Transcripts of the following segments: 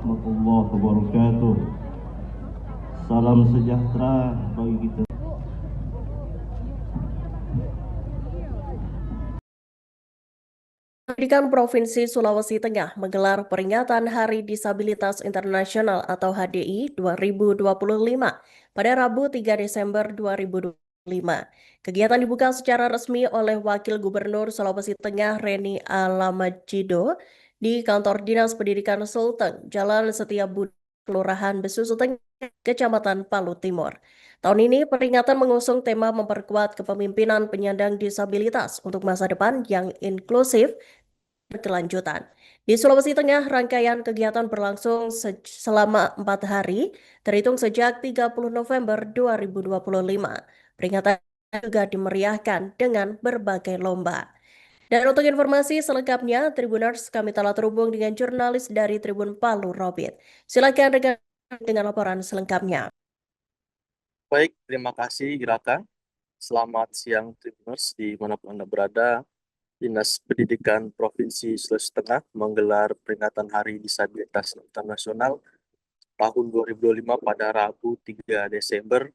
warahmatullahi wabarakatuh. Salam sejahtera bagi kita. Pendidikan Provinsi Sulawesi Tengah menggelar peringatan Hari Disabilitas Internasional atau HDI 2025 pada Rabu 3 Desember 2025. Kegiatan dibuka secara resmi oleh Wakil Gubernur Sulawesi Tengah Reni Alamajido di Kantor Dinas Pendidikan Sulteng, Jalan Setiabudi, Kelurahan Besusu Tengah, Kecamatan Palu Timur. Tahun ini peringatan mengusung tema memperkuat kepemimpinan penyandang disabilitas untuk masa depan yang inklusif berkelanjutan. Di Sulawesi Tengah, rangkaian kegiatan berlangsung selama 4 hari, terhitung sejak 30 November 2025. Peringatan juga dimeriahkan dengan berbagai lomba. Dan untuk informasi selengkapnya, Tribuners, kami telah terhubung dengan jurnalis dari Tribun Palu, Robert. Silakan dengan laporan selengkapnya. Baik, terima kasih Iraka. Selamat siang Tribuners dimanapun Anda berada. Dinas Pendidikan Provinsi Sulawesi Tengah menggelar peringatan Hari Disabilitas Internasional tahun 2025 pada Rabu 3 Desember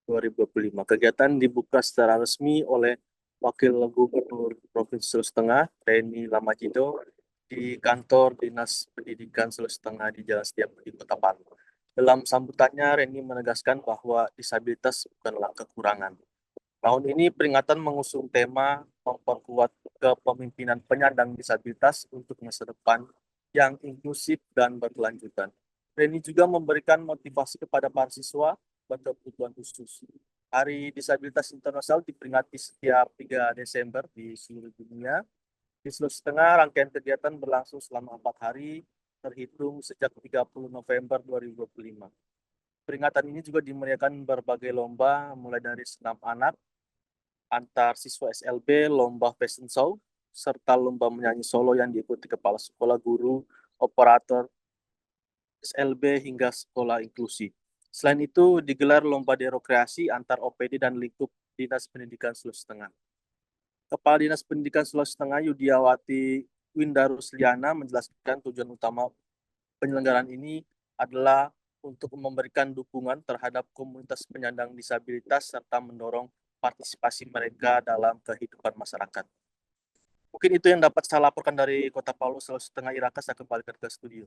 2025. Kegiatan dibuka secara resmi oleh Wakil Gubernur Provinsi Sulawesi Tengah, Reni Lamajido, di kantor Dinas Pendidikan Sulawesi Tengah di Jalan Setiabudi, Kota Palu. Dalam sambutannya, Reni menegaskan bahwa disabilitas bukanlah kekurangan. Tahun ini peringatan mengusung tema memperkuat kepemimpinan penyandang disabilitas untuk masa depan yang inklusif dan berkelanjutan. Reni juga memberikan motivasi kepada para siswa berkebutuhan khusus. Hari Disabilitas Internasional diperingati setiap 3 Desember di seluruh dunia. Di Sulawesi Tengah, rangkaian kegiatan berlangsung selama 4 hari, terhitung sejak 30 November 2025. Peringatan ini juga dimeriahkan berbagai lomba, mulai dari senam anak, antar siswa SLB, lomba fashion show, serta lomba menyanyi solo yang diikuti kepala sekolah, guru, operator SLB, hingga sekolah inklusi. Selain itu, digelar lomba dekreasi antar OPD dan lingkup Dinas Pendidikan Sulawesi Tengah. Kepala Dinas Pendidikan Sulawesi Tengah Yudiawati Windarusliana menjelaskan tujuan utama penyelenggaraan ini adalah untuk memberikan dukungan terhadap komunitas penyandang disabilitas serta mendorong partisipasi mereka dalam kehidupan masyarakat. Mungkin itu yang dapat saya laporkan dari Kota Palu, Sulawesi Tengah. Iraka, saya kembalikan ke studio.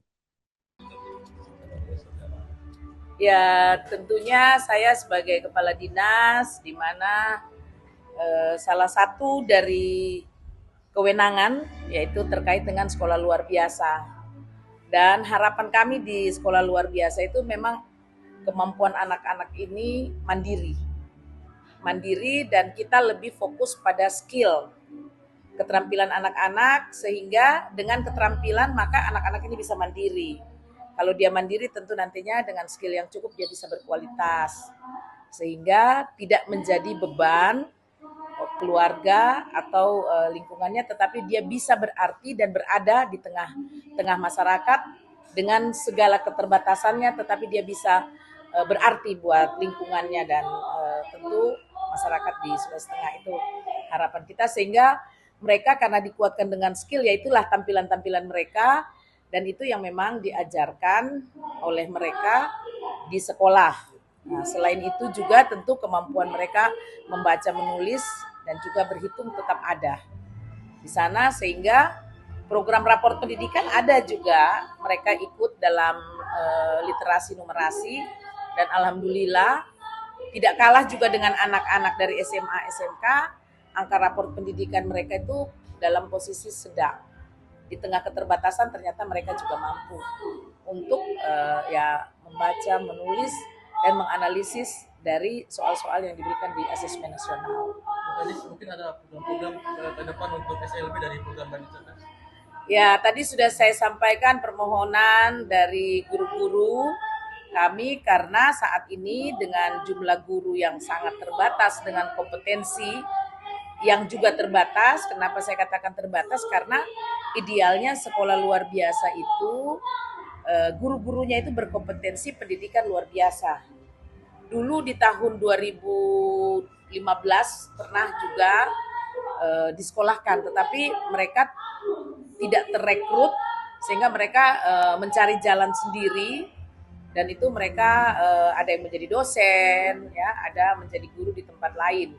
Ya, tentunya saya sebagai kepala dinas, di mana salah satu dari kewenangan yaitu terkait dengan sekolah luar biasa. Dan harapan kami di sekolah luar biasa itu memang kemampuan anak-anak ini mandiri dan kita lebih fokus pada skill keterampilan anak-anak, sehingga dengan keterampilan maka anak-anak ini bisa mandiri. Kalau dia mandiri tentu nantinya dengan skill yang cukup dia bisa berkualitas, sehingga tidak menjadi beban keluarga atau lingkungannya, tetapi dia bisa berarti dan berada di tengah masyarakat dengan segala keterbatasannya, tetapi dia bisa berarti buat lingkungannya dan tentu masyarakat di Sulawesi Tengah. Itu harapan kita, sehingga mereka karena dikuatkan dengan skill, yaitulah tampilan-tampilan mereka, dan itu yang memang diajarkan oleh mereka di sekolah. Nah, selain itu juga tentu kemampuan mereka membaca, menulis, dan juga berhitung tetap ada di sana, sehingga program raport pendidikan ada juga, mereka ikut dalam literasi numerasi, dan alhamdulillah tidak kalah juga dengan anak-anak dari SMA, SMK, angka raport pendidikan mereka itu dalam posisi sedang. Di tengah keterbatasan ternyata mereka juga mampu untuk membaca, menulis, dan menganalisis dari soal-soal yang diberikan di asesmen nasional. Tadi mungkin ada program ke depan untuk SLB dari program Banisa. Ya, tadi sudah saya sampaikan permohonan dari guru-guru kami, karena saat ini dengan jumlah guru yang sangat terbatas, dengan kompetensi yang juga terbatas. Kenapa saya katakan terbatas? Karena idealnya sekolah luar biasa itu guru-gurunya itu berkompetensi pendidikan luar biasa. Dulu di tahun 2015 pernah juga disekolahkan, tetapi mereka tidak terrekrut sehingga mereka mencari jalan sendiri, dan itu mereka ada yang menjadi dosen, ya, ada menjadi guru di tempat lain.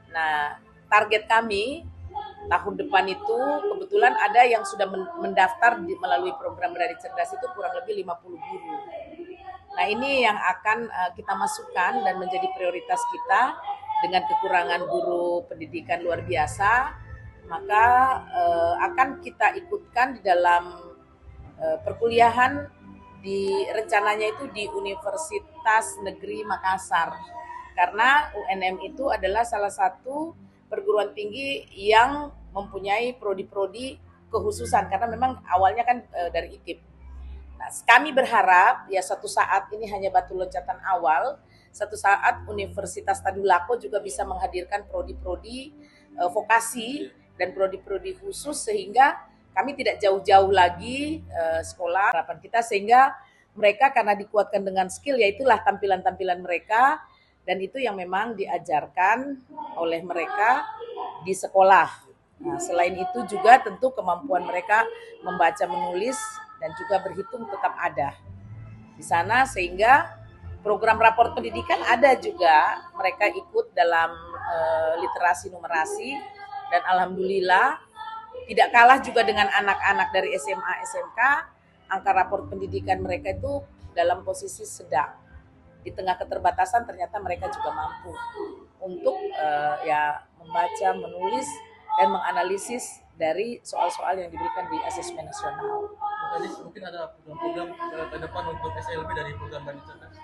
Nah, target kami tahun depan itu kebetulan ada yang sudah mendaftar melalui program Berani Cerdas itu kurang lebih 50 guru. Nah, ini yang akan kita masukkan dan menjadi prioritas kita dengan kekurangan guru pendidikan luar biasa, maka akan kita ikutkan di dalam perkuliahan rencananya itu di Universitas Negeri Makassar. Karena UNM itu adalah salah satu perguruan tinggi yang mempunyai prodi-prodi kekhususan, karena memang awalnya kan dari IKIP. Nah, kami berharap ya suatu saat, ini hanya batu loncatan awal, suatu saat Universitas Tadulako juga bisa menghadirkan prodi-prodi vokasi dan prodi-prodi khusus, sehingga kami tidak jauh-jauh lagi sekolah harapan kita, sehingga mereka karena dikuatkan dengan skill, yaitulah tampilan-tampilan mereka, dan itu yang memang diajarkan oleh mereka di sekolah. Nah, selain itu juga tentu kemampuan mereka membaca, menulis, dan juga berhitung tetap ada di sana, sehingga program raport pendidikan ada juga, mereka ikut dalam literasi numerasi, dan alhamdulillah tidak kalah juga dengan anak-anak dari SMA, SMK, angka raport pendidikan mereka itu dalam posisi sedang. Di tengah keterbatasan ternyata mereka juga mampu untuk ya membaca, menulis, dan menganalisis dari soal-soal yang diberikan di asesmen nasional. Tadi mungkin ada program-program ke depan untuk SLB dari program Berani Cerdas.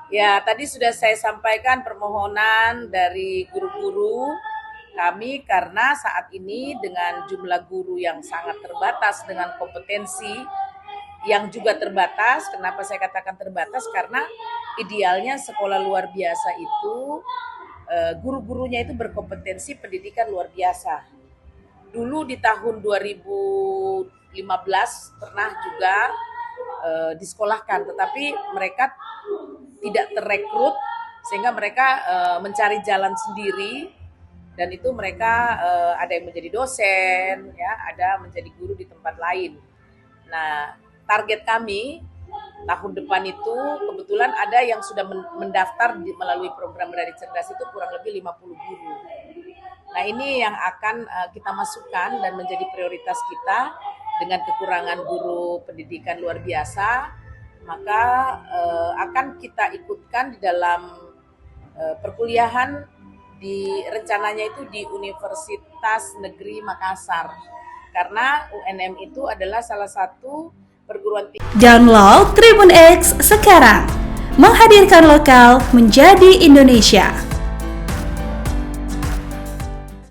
Ya, tadi sudah saya sampaikan permohonan dari guru-guru kami, karena saat ini dengan jumlah guru yang sangat terbatas, dengan kompetensi yang juga terbatas. Kenapa saya katakan terbatas? Karena idealnya sekolah luar biasa itu guru-gurunya itu berkompetensi pendidikan luar biasa. Dulu di tahun 2015 pernah juga disekolahkan, tetapi mereka tidak terrekrut, sehingga mereka mencari jalan sendiri, dan itu mereka ada yang menjadi dosen, ya, ada menjadi guru di tempat lain. Nah, target kami tahun depan itu kebetulan ada yang sudah mendaftar melalui program Berani Cerdas itu kurang lebih 50 guru. Nah, ini yang akan kita masukkan dan menjadi prioritas kita dengan kekurangan guru pendidikan luar biasa, maka akan kita ikutkan di dalam perkuliahan rencananya itu di Universitas Negeri Makassar. Karena UNM itu adalah salah satu perguruan tinggi. Download Tribun X sekarang, menghadirkan lokal menjadi Indonesia.